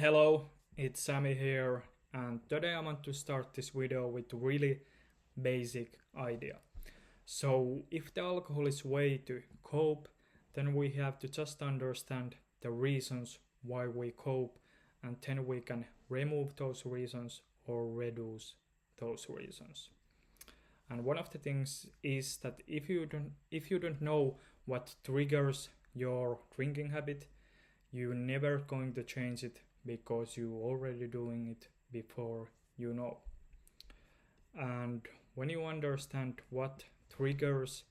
Hello, it's Sammy here, and today I want to start this video with a really basic idea. So, if the alcohol is way to cope, then we have to just understand the reasons why we cope, and then we can remove those reasons or reduce those reasons. And one of the things is that if you don't know what triggers your drinking habit, you're never going to change it because you're already doing it before you know. And when you understand what triggers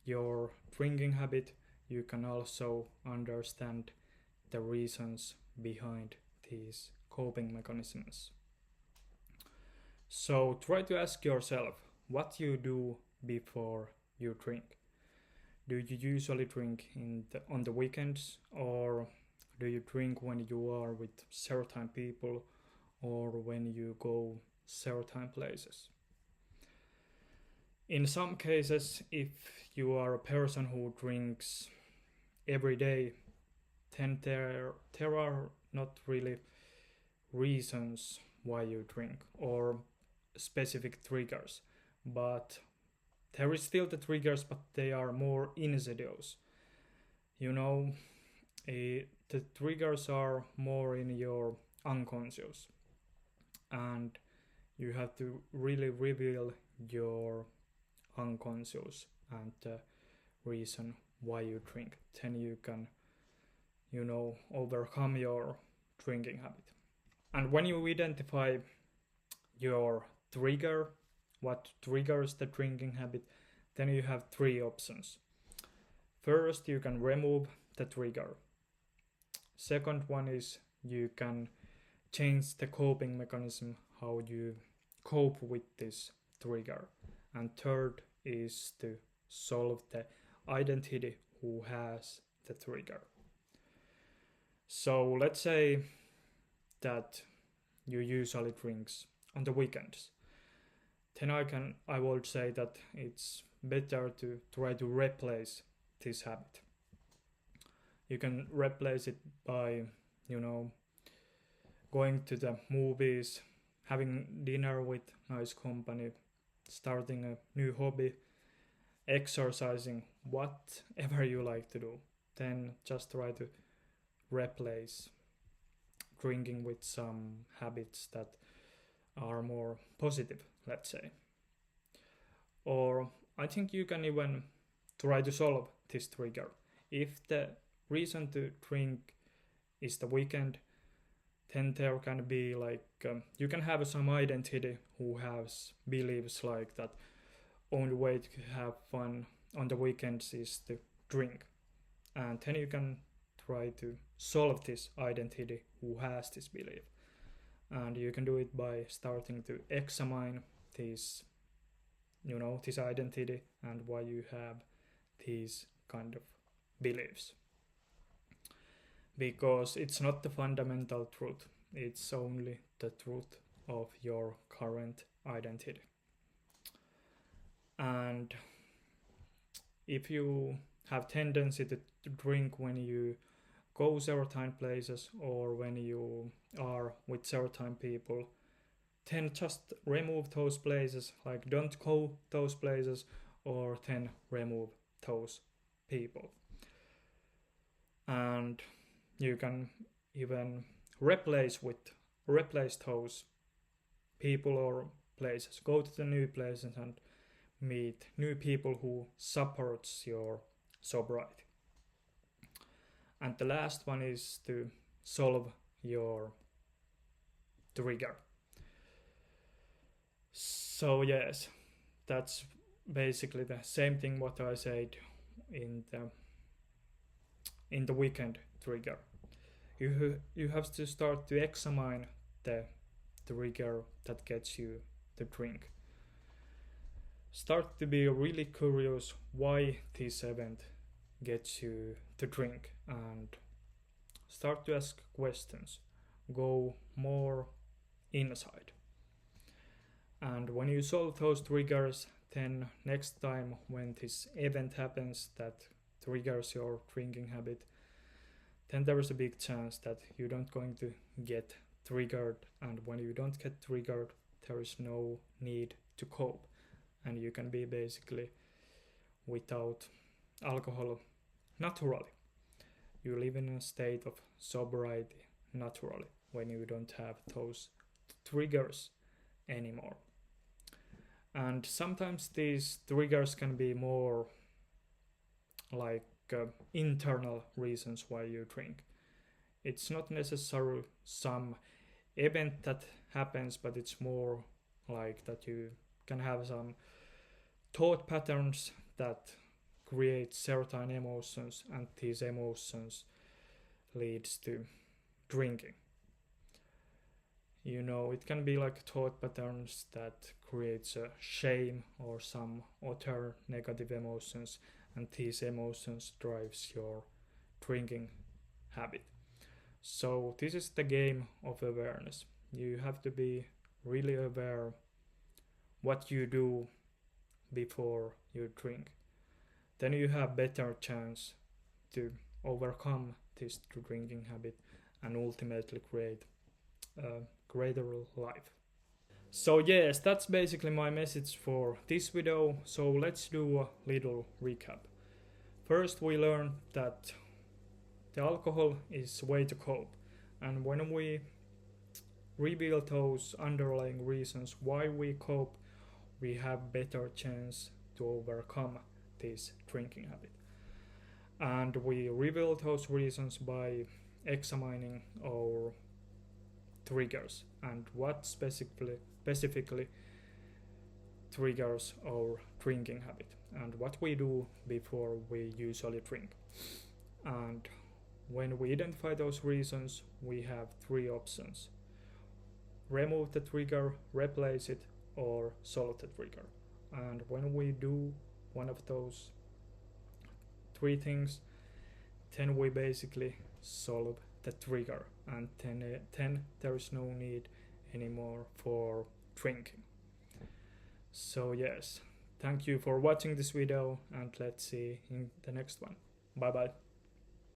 your drinking habit, you can also understand the reasons behind these coping mechanisms. So try to ask yourself what you do before you drink. Do you usually drink on the weekends, or do you drink when you are with certain people or when you go certain places? In some cases, if you are a person who drinks every day, then there are not really reasons why you drink or specific triggers, but there is still the triggers, but they are more insidious. You know, the triggers are more in your unconscious, and you have to really reveal your unconscious and the reason why you drink. Then you can, overcome your drinking habit. And when you identify your trigger, what triggers the drinking habit, then you have three options. First, you can remove the trigger. Second one is you can change the coping mechanism, how you cope with this trigger. And third is to solve the identity who has the trigger. So let's say that you usually drinks on the weekends. Then I would say that it's better to try to replace this habit. You can replace it by, going to the movies, having dinner with nice company, starting a new hobby, exercising, whatever you like to do. Then just try to replace drinking with some habits that are more positive, let's say. Or I think you can even try to solve this trigger. If the reason to drink is the weekend, then there can be you can have some identity who has beliefs like that only way to have fun on the weekends is to drink. And then you can try to solve this identity who has this belief. And you can do it by starting to examine this identity and why you have these kind of beliefs. Because it's not the fundamental truth, it's only the truth of your current identity. And if you have tendency to drink when you go certain places or when you are with certain people, then just remove those places, like don't go those places, or then remove those people. And you can even replace those people or places. Go to the new places and meet new people who supports your sobriety. And the last one is to solve your trigger. So yes, that's basically the same thing what I said in the weekend trigger. You have to start to examine the trigger that gets you to drink. Start to be really curious why this event gets you to drink, and start to ask questions. Go more inside. And when you solve those triggers, then next time when this event happens that triggers your drinking habit, then there is a big chance that you don't going to get triggered, and when you don't get triggered, there is no need to cope, and you can be basically without alcohol naturally. You live in a state of sobriety naturally when you don't have those triggers anymore. And sometimes these triggers can be more like internal reasons why you drink. It's not necessarily some event that happens, but it's more like that you can have some thought patterns that create certain emotions, and these emotions leads to drinking. It can be like thought patterns that creates a shame or some other negative emotions, and these emotions drives your drinking habit. So this is the game of awareness. You have to be really aware what you do before you drink. Then you have better chance to overcome this drinking habit and ultimately create a greater life. So yes, that's basically my message for this video. So let's do a little recap. First, we learned that the alcohol is a way to cope, and when we reveal those underlying reasons why we cope, we have better chance to overcome this drinking habit. And we reveal those reasons by examining our triggers and what specifically triggers our drinking habit and what we do before we usually drink. And when we identify those reasons, we have three options: remove the trigger, replace it, or solve the trigger. And when we do one of those three things, then we basically solve the trigger, and then there is no need anymore for drinking. So yes, thank you for watching this video, and let's see in the next one. Bye bye.